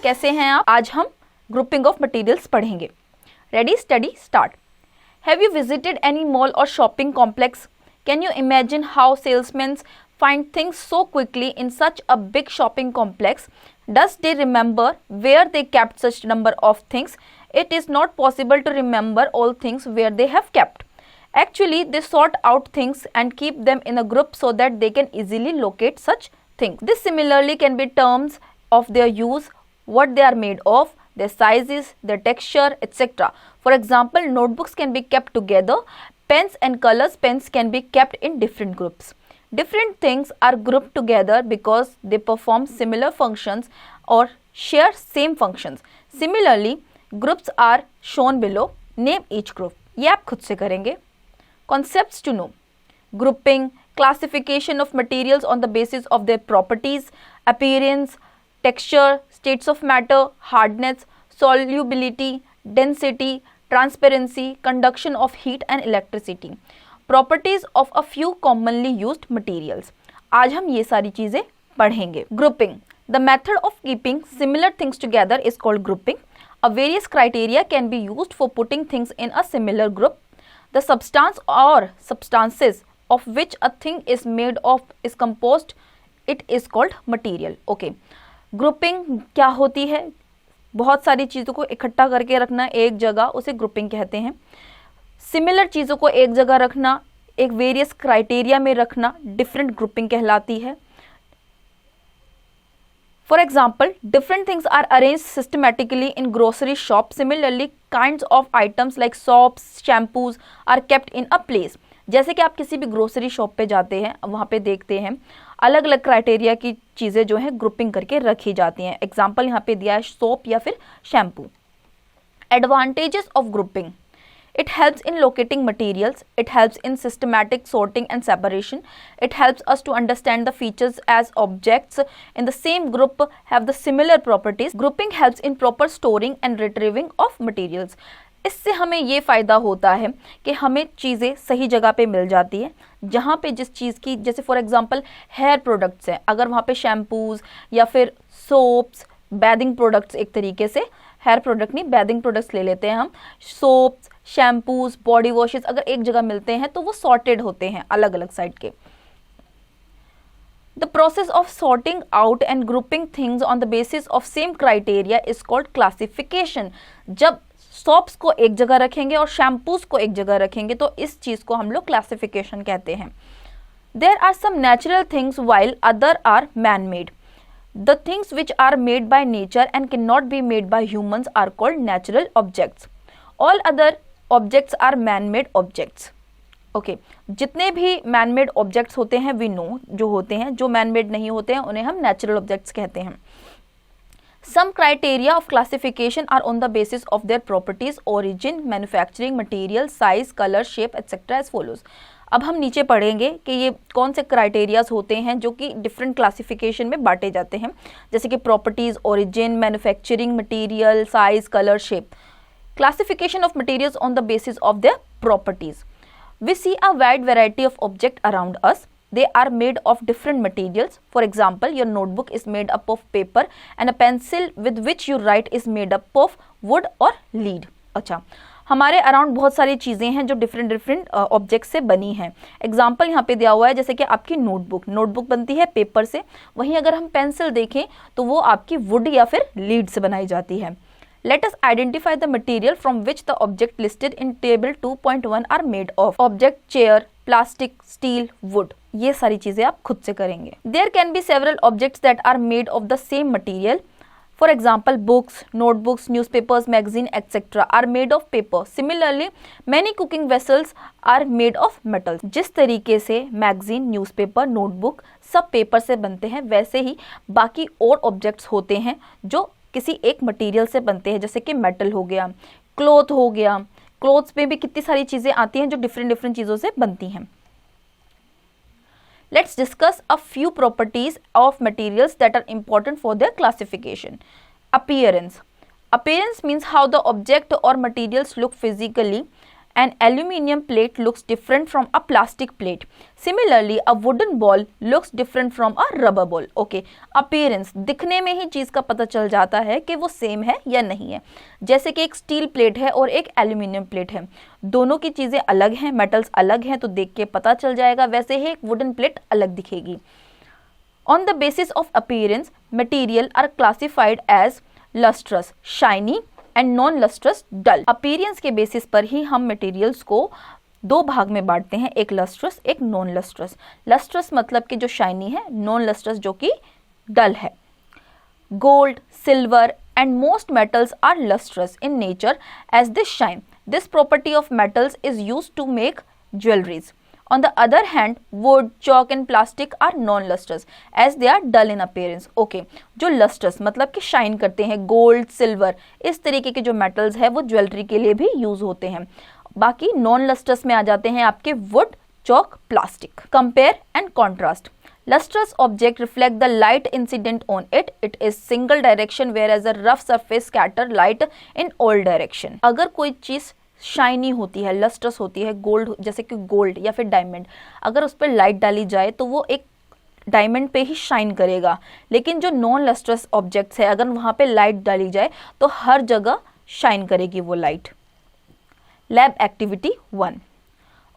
कैसे हैं आप? आज हम ग्रुपिंग ऑफ मटेरियल्स पढ़ेंगे। Ready, study, start. Have you visited any mall और shopping complex? Can you imagine how salesman find things so quickly in such a big shopping complex? Does they remember where they kept such number of things? It is not possible to remember all things where they have kept. Actually, they sort out things and keep them in a group so that they can easily locate such things. This similarly can be terms of their use, what they are made of, their sizes, their texture, etc. For example, notebooks can be kept together. Pens and colors pens can be kept in different groups. Different things are grouped together because they perform similar functions or share same functions. Similarly, groups are shown below. Name each group. ये आप खुद से करेंगे. Concepts to know. Grouping, classification of materials on the basis of their properties, appearance, texture, states of matter, hardness, solubility, density, transparency, conduction of heat and electricity. Properties of a few commonly used materials. आज हम ये सारी चीजें पढ़ेंगे. Grouping. The method of keeping similar things together is called grouping. A various criteria can be used for putting things in a similar group. The substance or substances of which a thing is made of is composed. It is called material. Okay. Grouping क्या होती है? बहुत सारी चीज़ों को इकट्ठा करके रखना एक जगह, उसे ग्रुपिंग कहते हैं. सिमिलर चीज़ों को एक जगह रखना, एक वेरियस क्राइटेरिया में रखना, डिफरेंट ग्रुपिंग कहलाती है. For example, different things are arrange systematically in grocery shop. Similarly, kinds of items like soaps, shampoos are kept in a place. जैसे कि आप किसी भी ग्रोसरी शॉप पे जाते हैं, वहाँ पे देखते हैं अलग अलग क्राइटेरिया की चीज़ें जो हैं ग्रुपिंग करके रखी जाती हैं. एग्जाम्पल यहाँ पे दिया है सोप या फिर shampoo. Advantages of grouping. It helps in locating materials. It helps in systematic sorting and separation. It helps us to understand the features as objects in the same group have the similar properties. Grouping helps in proper storing and retrieving of materials. इससे हमें ये फ़ायदा होता है कि हमें चीज़ें सही जगह पे मिल जाती है. जहाँ पे जिस चीज़ की, जैसे फॉर एग्जांपल हेयर प्रोडक्ट्स हैं, अगर वहाँ पे शैम्पूज़ या फिर सोप्स, बैदिंग प्रोडक्ट्स, एक तरीके से हेयर प्रोडक्ट नहीं, बैदिंग प्रोडक्ट्स ले लेते हैं हम, सोप्स, शैम्पूज, बॉडी वॉशेस अगर एक जगह मिलते हैं तो वो सॉर्टेड होते हैं अलग अलग साइड के. The process of sorting out and grouping things on the basis of same criteria is called classification. जब सोप्स को एक जगह रखेंगे और शैम्पूज को एक जगह रखेंगे तो इस चीज को हम लोग क्लासिफिकेशन कहते हैं. There are some natural things while other are man made. The things which are made by nature and cannot be made by humans are called natural objects. All other objects are man-made objects. Okay. जितने भी man-made objects होते हैं we know जो होते हैं, जो man-made नहीं होते हैं उन्हें हम natural objects कहते हैं. Some criteria of classification are on the basis of their properties, origin, manufacturing, material, size, color, shape, etc. as follows. अब हम नीचे पढ़ेंगे कि ये कौन से क्राइटेरियाज होते हैं जो कि डिफरेंट क्लासिफिकेशन में बांटे जाते हैं, जैसे कि properties, origin, manufacturing, material, size, colour, shape. Classification of materials on the basis of their properties. We see a wide variety of object around us. They are made of different materials. For example, your notebook is made up of paper and a pencil with which you write is made up of wood or lead. अच्छा, हमारे around बहुत सारी चीज़ें हैं जो different object से बनी हैं. एग्जाम्पल यहाँ पे दिया हुआ है, जैसे कि आपकी नोटबुक बनती है पेपर से. वहीं अगर हम पेंसिल देखें तो वो आपकी वुड या फिर लीड से बनाई जाती है. Let us identify the material from which the object listed in table 2.1 are made of. Object, chair, plastic, steel, wood. ये सारी चीज़ें आप खुद से करेंगे. There can be several objects that are made of the same material. For example, books, notebooks, newspapers, magazine, etc. are made of paper. Similarly, many cooking vessels are made of metal. जिस तरीके से magazine, newspaper, notebook सब paper से बनते हैं, वैसे ही बाकी और ऑब्जेक्ट्स होते हैं जो किसी एक मटेरियल से बनते हैं, जैसे कि मेटल हो गया, क्लॉथ हो गया. क्लॉथ्स में भी कितनी सारी चीज़ें आती हैं जो डिफरेंट चीज़ों से बनती हैं. Let's discuss a few properties of materials that are important for their classification. Appearance. Appearance means how the object or materials look physically An aluminium plate looks different from a plastic plate. Similarly, a wooden ball looks different from a rubber ball. Okay, appearance, दिखने में ही चीज़ का पता चल जाता है कि वो same है या नहीं है. जैसे कि एक स्टील प्लेट है और एक एल्यूमिनियम प्लेट है, दोनों की चीज़ें अलग हैं, मेटल्स अलग हैं, तो देख के पता चल जाएगा. वैसे ही एक वुडन प्लेट अलग दिखेगी. On the basis of appearance, material are classified as lustrous, shiny and non lustrous dull. Appearance के बेसिस पर ही हम मटेरियल्स को दो भाग में बांटते हैं, एक लस्ट्रस एक नॉन लस्ट्रस. लस्ट्रस मतलब कि जो शाइनी है, नॉन लस्ट्रस जो कि डल है. Gold, silver and most metals are lustrous in nature as they shine. This property of metals is used to make jewelleries. On the other hand, wood, chalk and plastic are non-lustrous as they are dull in appearance. Okay, जो lustrous मतलब कि shine करते हैं, gold, silver, इस तरीके के जो metals है वो ज्वेलरी के लिए भी यूज होते हैं. बाकी नॉन लस्ट्रस में आ जाते हैं आपके would, chalk, plastic. Compare and contrast. Lustrous object reflect the light incident on it. It is single direction whereas a rough surface scatter light in all direction. अगर कोई चीज शाइनी होती है, लस्ट्रस होती है, गोल्ड जैसे कि गोल्ड या फिर डायमंड, अगर उस पर लाइट डाली जाए तो वो एक डायमंड पे ही शाइन करेगा. लेकिन जो नॉन लस्ट्रस ऑब्जेक्ट्स है, अगर वहाँ पे लाइट डाली जाए तो हर जगह शाइन करेगी वो light. Lab activity 1.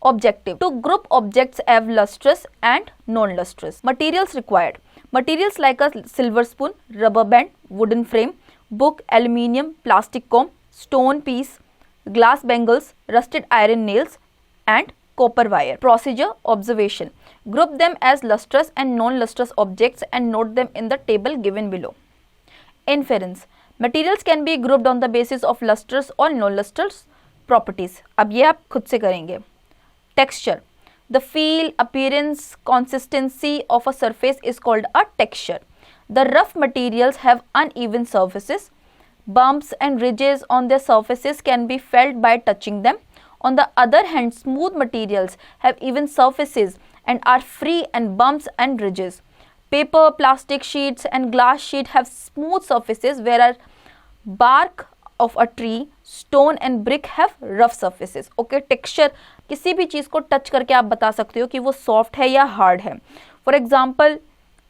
Objective: to group objects as lustrous and non-lustrous. Materials required: materials like a silver spoon, rubber band, wooden frame, book, aluminium, plastic comb, stone piece, glass bangles, rusted iron nails and copper wire. Procedure: observation. Group them as lustrous and non-lustrous objects and note them in the table given below. Inference: materials can be grouped on the basis of lustrous or non-lustrous properties. अब ये आप खुद से करेंगे. Texture: the feel, appearance, consistency of a surface is called a texture. The rough materials have uneven surfaces. Bumps and ridges on their surfaces can be felt by touching them. On the other hand, smooth materials have even surfaces and are free and bumps and ridges. Paper, plastic sheets and glass sheet have smooth surfaces whereas bark of a tree, stone and brick have rough surfaces. Okay, texture किसी भी चीज़ को touch करके आप बता सकते हो कि वो सॉफ्ट है या हार्ड है. For example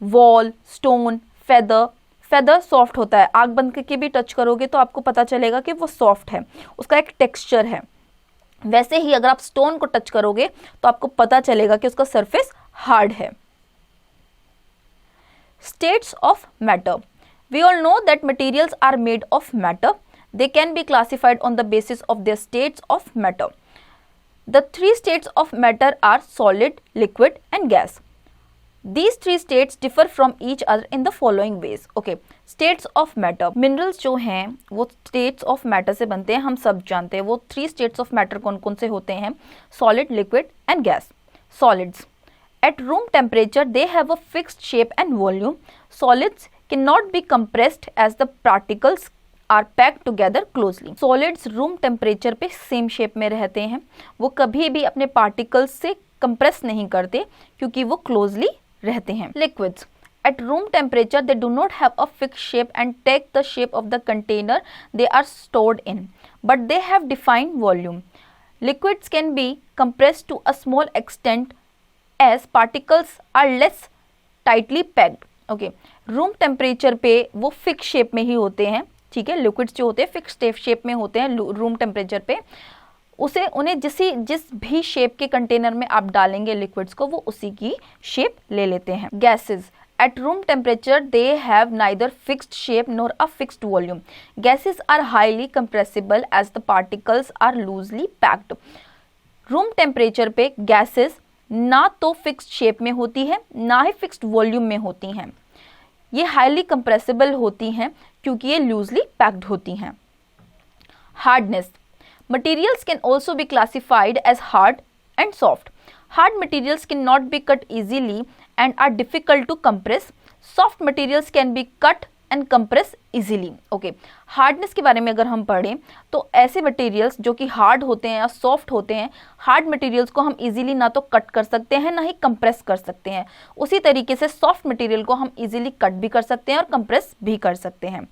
wall, stone, feather soft होता है, आग बंद करके भी टच करोगे तो आपको पता चलेगा कि वो सॉफ्ट है, उसका एक टेक्सचर है. वैसे ही अगर आप स्टोन को टच करोगे तो आपको पता चलेगा कि उसका सरफेस हार्ड है. States of matter. We all know that materials are made of matter. They can be classified on the basis of their states of matter. The three states of matter are solid, liquid and gas. These three states differ from each other in the following ways. Okay, states of matter. Minerals जो हैं वो states of matter से बनते हैं, हम सब जानते हैं. वो three states of matter कौन कौन से होते हैं? Solid, liquid and gas. Solids. At room temperature they have a fixed shape and volume. Solids cannot be compressed as the particles are packed together closely. Solids room temperature पे same shape में रहते हैं, वो कभी भी अपने particles से compress नहीं करते क्योंकि वो क्लोजली रहते हैं. Liquids at room temperature they do not have a fix shape and take the shape of the container they are stored in, but they have defined volume. Liquids can be compressed to a small extent as particles are less tightly packed. Okay, room temperature पे वो fix shape में ही होते हैं, ठीक है. Liquids जो होते हैं फिक्स शेप में होते हैं रूम टेम्परेचर पे, उन्हें जिस भी शेप के कंटेनर में आप डालेंगे लिक्विड्स को वो उसी की शेप ले लेते हैं. Gases at room temperature they have neither fixed shape nor a fixed volume. Gases are highly compressible as the particles are loosely packed. Room temperature पे गैसेस ना तो फिक्स्ड शेप में होती है ना ही फिक्स्ड वॉल्यूम में होती हैं. ये हाईली कंप्रेसिबल होती हैं क्योंकि ये लूजली पैक्ड होती हैं. Hardness. Materials can also be classified as hard and soft. Hard materials can not be cut easily and are difficult to compress. Soft materials can be cut and compress easily. Okay, hardness के बारे में अगर हम पढ़ें तो ऐसे materials जो कि हार्ड होते हैं या सॉफ्ट होते हैं, हार्ड मटेरियल्स को हम इजीली ना तो कट कर सकते हैं ना ही कंप्रेस कर सकते हैं. उसी तरीके से सॉफ्ट मटेरियल को हम इजीली कट भी कर सकते हैं और कंप्रेस भी कर सकते हैं.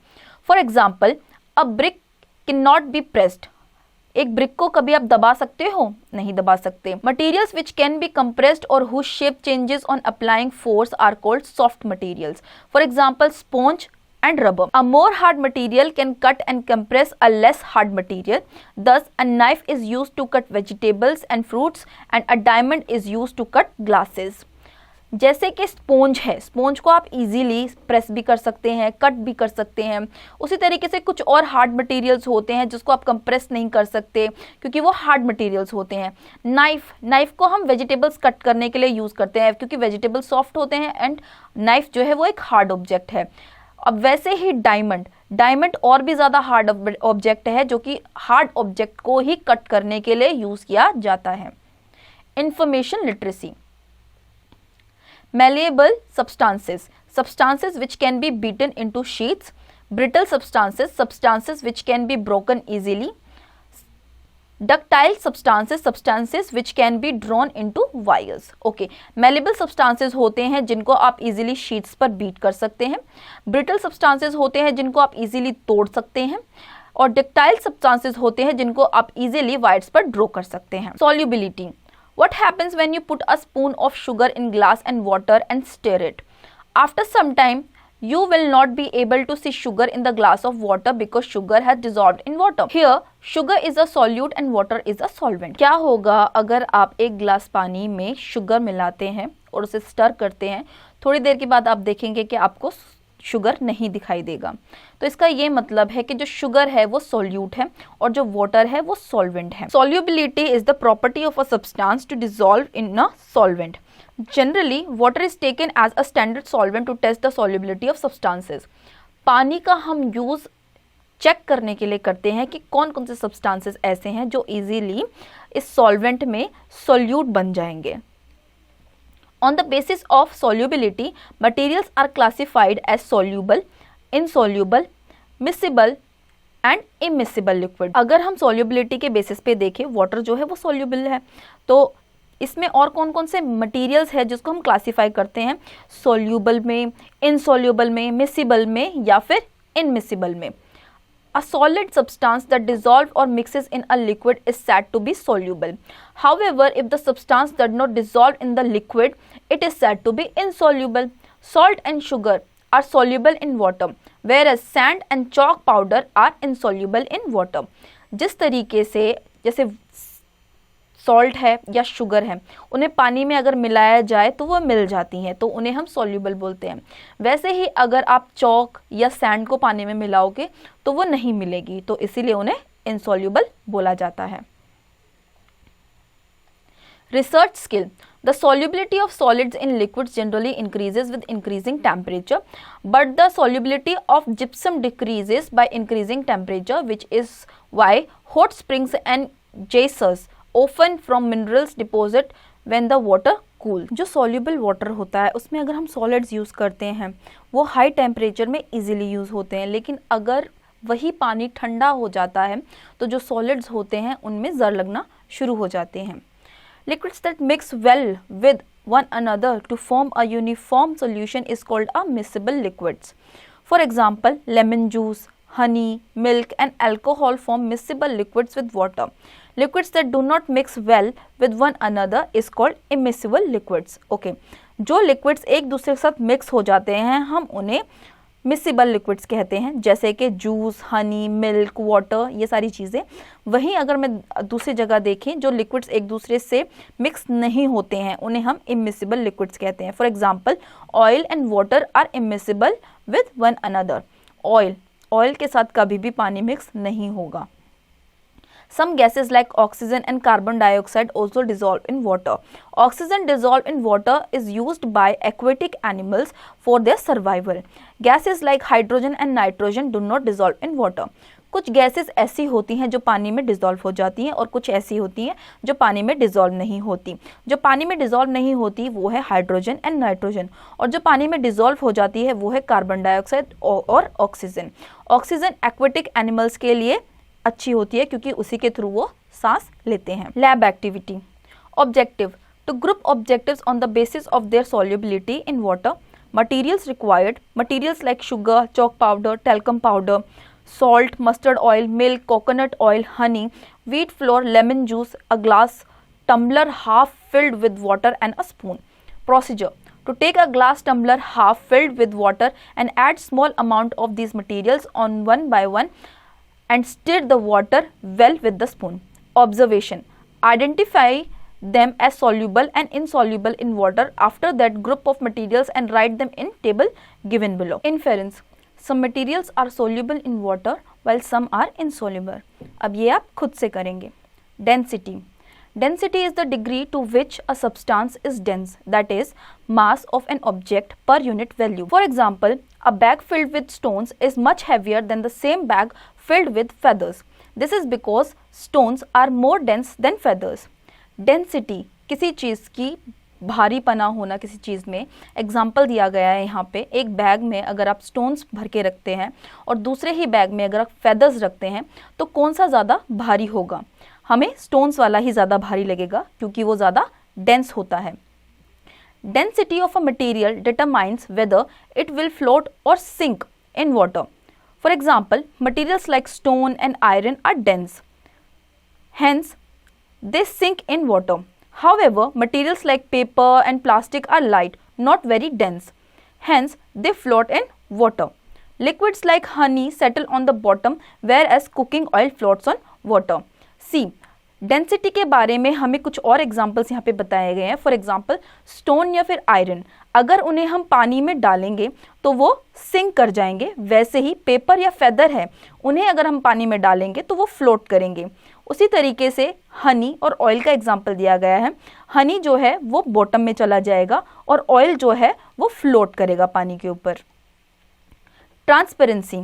For example a brick can not be pressed. एक ब्रिक को कभी आप दबा सकते हो? नहीं दबा सकते। Materials which can be compressed और whose shape changes on applying force are called soft materials. For example sponge and rubber. A more hard material can cut and compress a less hard material. Thus, a knife is used to cut vegetables and fruits and a diamond is used to cut glasses. जैसे कि sponge है, sponge को आप easily press भी कर सकते हैं, cut भी कर सकते हैं। उसी तरीके से कुछ और हार्ड मटेरियल्स होते हैं जिसको आप कंप्रेस नहीं कर सकते क्योंकि वो हार्ड मटेरियल्स होते हैं। नाइफ को हम वेजिटेबल्स कट करने के लिए यूज़ करते हैं क्योंकि वेजिटेबल्स सॉफ्ट होते हैं एंड नाइफ जो है वो एक हार्ड ऑब्जेक्ट है। अब वैसे ही डायमंड और भी ज़्यादा हार्ड ऑब्जेक्ट है जो कि हार्ड ऑब्जेक्ट को ही कट करने के लिए यूज़ किया जाता है। Information literacy. Malleable substances which can be beaten into sheets. Brittle substances which can be broken easily. Ductile substances which can be drawn into wires. Okay, malleable substances होते हैं जिनको आप easily sheets पर beat कर सकते हैं। Brittle substances होते हैं जिनको आप easily तोड़ सकते हैं और ductile substances होते हैं जिनको आप easily wires पर draw कर सकते हैं। Solubility. What happens when you put a spoon of sugar in glass and water and stir it? After some time, you will not be able to see sugar in the glass of water because sugar has dissolved in water. Here, sugar is a solute and water is a solvent. क्या होगा अगर आप एक गिलास पानी में sugar मिलाते हैं और उसे स्टर करते हैं? थोड़ी देर के बाद आप देखेंगे कि आपको शुगर नहीं दिखाई देगा। तो इसका ये मतलब है कि जो शुगर है वो सोल्यूट है और जो वाटर है वो सॉल्वेंट है। Solubility is the property of a substance to dissolve in a solvent. Generally water is taken as a standard solvent to test the solubility of substances. पानी का हम यूज चेक करने के लिए करते हैं कि कौन कौन से सब्सटेंसेस ऐसे हैं जो इजीली इस सॉल्वेंट में सोल्यूट बन जाएंगे। On the basis of solubility, materials are classified as soluble, insoluble, miscible and immiscible liquid. अगर हम solubility के बेसिस पे देखें, water जो है वो soluble है, तो इसमें और कौन कौन से मटेरियल्स है जिसको हम क्लासीफाई करते हैं? soluble में, insoluble में, miscible में या फिर immiscible में। A solid substance that dissolves or mixes in a liquid is said to be soluble. However, if the substance does not dissolve in the liquid, it is said to be insoluble. Salt and sugar are soluble in water, whereas sand and chalk powder are insoluble in water. जिस तरीके से जैसे salt है या sugar है, उन्हें पानी में अगर मिलाया जाए तो वो मिल जाती हैं, तो उन्हें हम सॉल्युबल बोलते हैं। वैसे ही अगर आप चॉक या सैंड को पानी में मिलाओगे तो वो नहीं मिलेगी, तो इसीलिए उन्हें इनसॉल्युबल बोला जाता है। Research skill. The solubility of solids in liquids generally increases with increasing temperature, but the solubility of gypsum decreases by increasing temperature, which is why hot springs and geysers often from minerals deposit when the water cool. जो soluble water होता है उसमें अगर हम solids use करते हैं वो high temperature में easily यूज़ होते हैं, लेकिन अगर वही पानी ठंडा हो जाता है तो जो solids होते हैं उनमें ज़र लगना शुरू हो जाते हैं। Liquids that mix well with one another to form a uniform solution is called a miscible liquids. For example, lemon juice, honey, milk and alcohol form miscible liquids with water. Liquids that do not mix well with one another is called immiscible liquids. Okay, जो liquids एक दूसरे के साथ mix हो जाते हैं हम उन्हें मिसिबल लिक्विड्स कहते हैं, जैसे कि जूस, हनी, मिल्क, वाटर, ये सारी चीज़ें। वहीं अगर मैं दूसरी जगह देखें जो लिक्विड्स एक दूसरे से मिक्स नहीं होते हैं उन्हें हम इमिसिबल लिक्विड्स कहते हैं। For example, oil and water are immiscible with one another. Oil के साथ कभी भी पानी मिक्स नहीं होगा। Some gases like oxygen and carbon dioxide also dissolve in water. Oxygen dissolved in water is used by aquatic animals for their survival. Gases like hydrogen and nitrogen do not dissolve in water. कुछ gases ऐसी होती हैं जो पानी में dissolve हो जाती हैं और कुछ ऐसी होती हैं जो पानी में डिज़ोल्व नहीं होती। जो पानी में डिज़ोल्व नहीं होती वो है हाइड्रोजन एंड नाइट्रोजन, और जो पानी में डिज़ोल्व हो जाती है वो है कार्बन डाइऑक्साइड और ऑक्सीजन। ऑक्सीजन एक्वेटिक एनिमल्स के लिए अच्छी होती है क्योंकि उसी के थ्रू वो सांस लेते हैं। Lab activity. Objective: to group objectives on the basis of their solubility in water. Materials required: materials like sugar, chalk powder, talcum powder, salt, mustard oil, milk, coconut oil, honey, wheat flour, lemon juice, a glass tumbler half filled with water and a spoon. Procedure: to take a glass tumbler half filled with water and add small amount of these materials on one by one and stir the water well with the spoon. Observation: identify them as soluble and insoluble in water after that group of materials and write them in table given below. Inference: some materials are soluble in water while some are insoluble. अब ये आप खुद से करेंगे. Density: density is the degree to which a substance is dense, that is, mass of an object per unit value. For example, a bag filled with stones is much heavier than the same bag filled with feathers. This is because stones are more dense than feathers. Density किसी चीज़ की भारीपना होना किसी चीज़ में. Example दिया गया है यहाँ पे. एक बैग में अगर आप स्टोन्स भर के रखते हैं और दूसरे ही बैग में अगर आप फेदर्स रखते हैं तो कौन सा ज़्यादा भारी होगा? हमें स्टोन्स वाला ही ज़्यादा भारी लगेगा क्योंकि वो ज़्यादा डेंस होता है. Density of a material determines whether it will float or sink in water. For example, materials like stone and iron are dense. Hence, they sink in water. However, materials like paper and plastic are light, not very dense. Hence, they float in water. Liquids like honey settle on the bottom, whereas cooking oil floats on water. See, density के बारे में हमें कुछ और examples यहाँ पे बताए गए हैं. फॉर एग्जाम्पल, स्टोन या फिर आयरन, अगर उन्हें हम पानी में डालेंगे तो वो सिंक कर जाएंगे. वैसे ही पेपर या फेदर है, उन्हें अगर हम पानी में डालेंगे तो वो फ्लोट करेंगे. उसी तरीके से हनी और ऑयल का एग्जाम्पल दिया गया है. हनी जो है वो बॉटम में चला जाएगा और ऑयल जो है वो फ्लोट करेगा पानी के ऊपर. Transparency.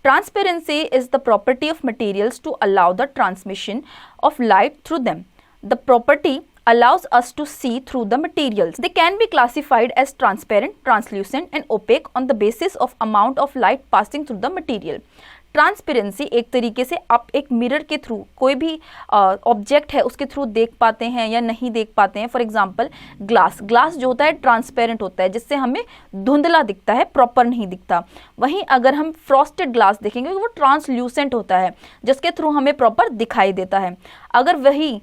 Transparency is the property of materials to allow the transmission of light through them. The property allows us to see through the materials. They can be classified as transparent, translucent and opaque on the basis of amount of light passing through the material. Transparency एक तरीके से आप एक mirror के through कोई भी object है उसके थ्रू देख पाते हैं या नहीं देख पाते हैं. फॉर एग्जांपल, ग्लास जो होता है ट्रांसपेरेंट होता है, जिससे हमें धुंधला दिखता है, प्रॉपर नहीं दिखता. वहीं अगर हम फ्रॉस्टेड ग्लास देखेंगे वो ट्रांसल्यूसेंट होता है, जिसके थ्रू हमें प्रॉपर दिखाई देता है. अगर वही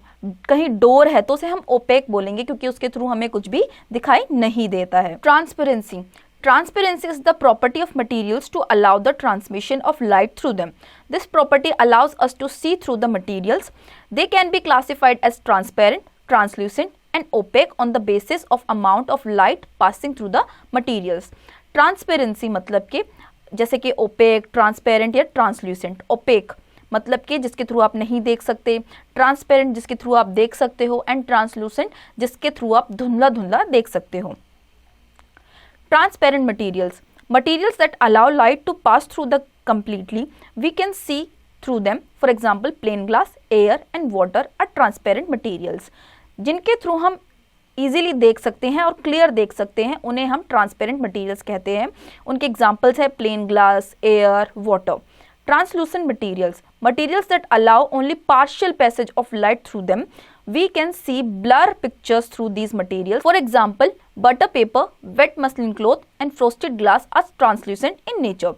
कहीं डोर है तो उसे हम ओपेक बोलेंगे क्योंकि उसके थ्रू हमें कुछ भी दिखाई नहीं देता है. Transparency. Transparency is the property of materials to allow the transmission of light through them. This property allows us to see through the materials. They can be classified as transparent, translucent and opaque on the basis of amount of light passing through the materials. Transparency मतलब कि जैसे कि opaque, transparent या translucent. Opaque मतलब कि जिसके through आप नहीं देख सकते, ट्रांसपेरेंट जिसके थ्रू आप देख सकते हो एंड ट्रांसलूसेंट जिसके थ्रू आप धुंधला धुंधला देख सकते हो. Transparent materials. Materials that allow light to pass through the completely. We can see through them. For example, plain glass, air and water are transparent materials. जिनके थ्रू हम easily देख सकते हैं और clear देख सकते हैं, उन्हें हम transparent materials कहते हैं. उनके examples है plain glass, air, water. Translucent materials. Materials that allow only partial passage of light through them. We can see blur pictures through these materials. For example, butter paper, wet muslin cloth and frosted glass are translucent in nature.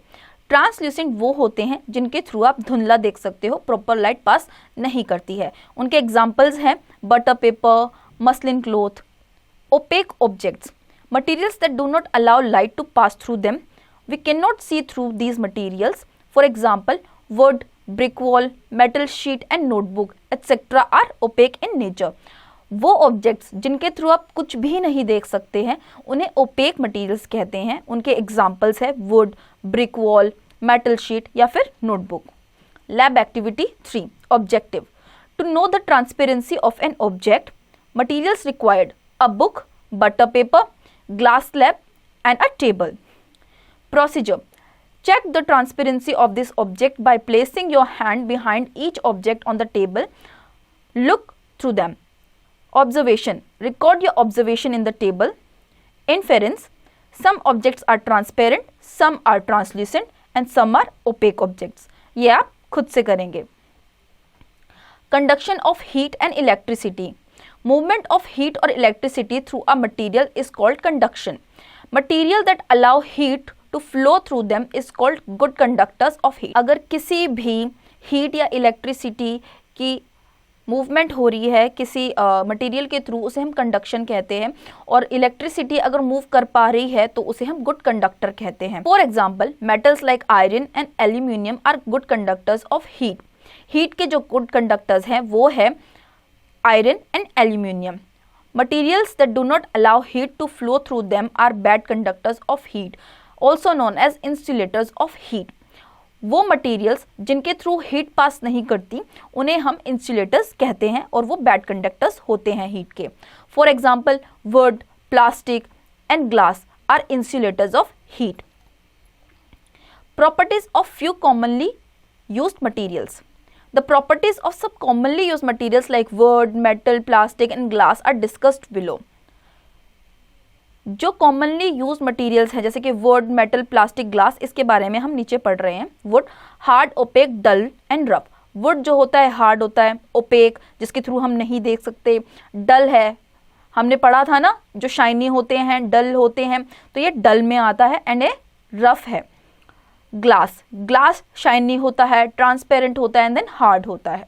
Translucent वो होते हैं जिनके through आप धुंधला देख सकते हो, proper light pass नहीं करती है. उनके एग्जाम्पल्स हैं butter paper, muslin cloth. Opaque objects. Materials that do not allow light to pass through them. We cannot see through these materials. For example, wood, brick wall, metal sheet and notebook etc. are opaque in nature. वो objects जिनके through आप कुछ भी नहीं देख सकते हैं उन्हें ओपेक मटेरियल्स कहते हैं. उनके एग्जाम्पल्स है wood, brick wall, metal sheet या फिर notebook. Lab activity 3. Objective. To know the transparency of an object, materials required a book, butter paper, glass slab and a table. Procedure. Check the transparency of this object by placing your hand behind each object on the table. Look through them. Observation. Record your observation in the table. Inference. Some objects are transparent, some are translucent and some are opaque objects. ये आप खुद से करेंगे. Conduction of heat and electricity. Movement of heat or electricity through a material is called conduction. Material that allow heat to flow through them is called good conductors of heat. अगर किसी भी heat या electricity की movement हो रही है किसी material के थ्रू, उसे हम कंडक्शन कहते हैं, और इलेक्ट्रिसिटी अगर मूव कर पा रही है तो उसे हम गुड कंडक्टर कहते हैं. For example, metals like iron and aluminium are good conductors of heat. Heat के जो गुड कंडक्टर्स हैं वो है iron and aluminium. Materials that do not allow heat to flow through them are bad conductors of heat, also known as insulators of heat. वो materials जिनके through heat पास नहीं करती उन्हें हम इंसुलेटर्स कहते हैं और वो बैड कंडक्टर्स होते हैं हीट के. For example, wood, plastic and glass are insulators of heat. Properties of few commonly used materials. The properties of some commonly used materials like wood, metal, plastic and glass are discussed below. जो commonly used materials है जैसे कि wood, metal, plastic, glass, इसके बारे में हम नीचे पढ़ रहे हैं. wood, hard, opaque, dull and rough. wood जो होता है hard होता है, opaque जिसके थ्रू हम नहीं देख सकते, dull है, हमने पढ़ा था ना, जो shiny होते हैं, dull होते हैं, तो ये dull में आता है, and ये rough है. ग्लास, ग्लास शाइनी होता है, ट्रांसपेरेंट होता है एंड देन हार्ड होता है.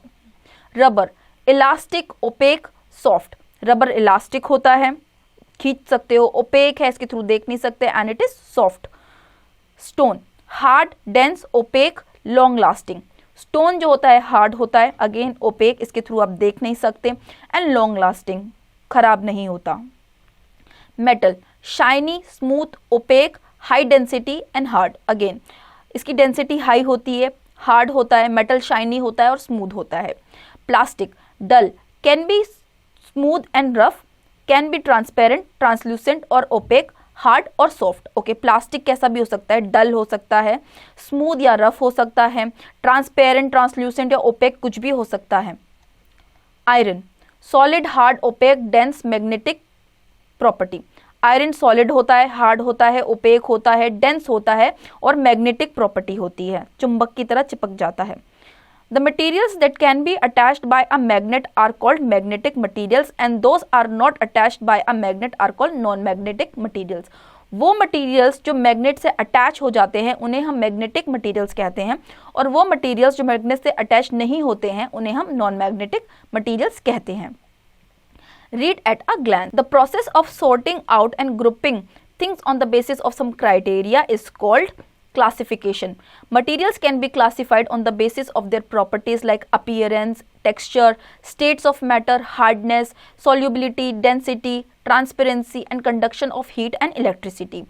Rubber, elastic, opaque, soft. Rubber elastic होता है, खींच सकते हो, ओपेक है, इसके थ्रू देख नहीं सकते and it is soft. Stone, hard, dense, opaque, long lasting. Stone जो होता है हार्ड होता है, अगेन ओपेक, इसके थ्रू आप देख नहीं सकते एंड लॉन्ग लास्टिंग, खराब नहीं होता. Metal, shiny, smooth, opaque, high density and hard. Again इसकी डेंसिटी हाई होती है, हार्ड होता है, मेटल शाइनी होता है और स्मूथ होता है. Plastic, dull, can be smooth and rough, can be transparent, translucent और ओपेक, हार्ड और सॉफ्ट. ओके, प्लास्टिक कैसा भी हो सकता है, डल हो सकता है, स्मूथ या रफ हो सकता है, ट्रांसपेरेंट, ट्रांसल्यूसेंट या ओपेक कुछ भी हो सकता है. Iron, solid, hard, opaque, dense, magnetic property. Iron solid होता है, हार्ड होता है, ओपेक होता है, डेंस होता है और मैग्नेटिक प्रॉपर्टी होती है, चुंबक की तरह चिपक जाता है. The materials that can be attached by a magnet are called magnetic materials and those are not attached by a magnet are called non magnetic materials. वो मटेरियल्स जो मैग्नेट से अटैच हो जाते हैं उन्हें हम मैग्नेटिक मटेरियल्स कहते हैं, और वो मटेरियल्स जो मैग्नेट से अटैच नहीं होते हैं उन्हें हम नॉन मैग्नेटिक मटेरियल्स कहते हैं. Read at a glance. The process of sorting out and grouping things on the basis of some criteria is called classification. Materials can be classified on the basis of their properties like appearance, texture, states of matter, hardness, solubility, density, transparency and conduction of heat and electricity.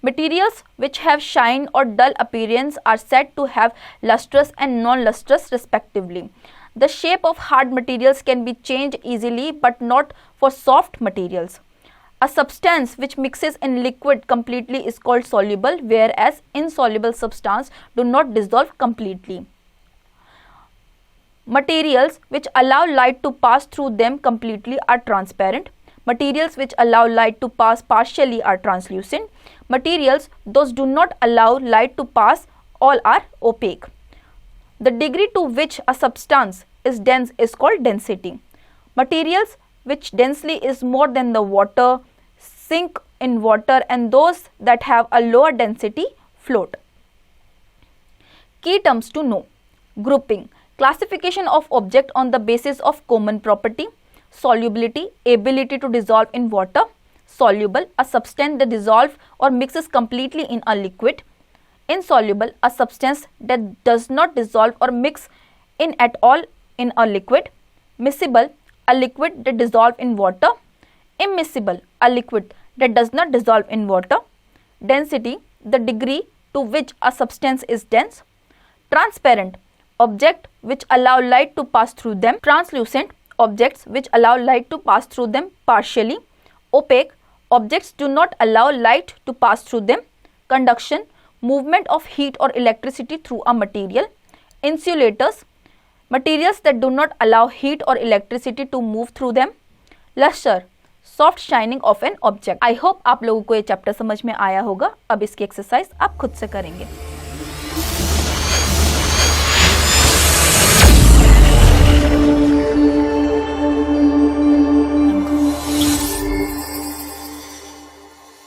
Materials which have shine or dull appearance are said to have lustrous and non-lustrous respectively. The shape of hard materials can be changed easily but not for soft materials. A substance which mixes in liquid completely is called soluble, whereas insoluble substances do not dissolve completely. Materials which allow light to pass through them completely are transparent. Materials which allow light to pass partially are translucent. Materials those do not allow light to pass all are opaque. The degree to which a substance is dense is called density. Materials which density is more than the water sink in water and those that have a lower density float. Key terms to know: grouping, classification of object on the basis of common property. Solubility, ability to dissolve in water. Soluble, a substance that dissolves or mixes completely in a liquid. Insoluble, a substance that does not dissolve or mix in at all in a liquid. Miscible, a liquid that dissolves in water. Immiscible, a liquid that does not dissolve in water. Density, the degree to which a substance is dense. Transparent, object which allow light to pass through them. Translucent, objects which allow light to pass through them partially. Opaque, objects do not allow light to pass through them. Conduction, movement of heat or electricity through a material. Insulators, materials that do not allow heat or electricity to move through them. Luster, soft shining of an object. I hope आप लोगों को ये chapter समझ में आया होगा. अब इसकी एक्सरसाइज आप खुद से करेंगे.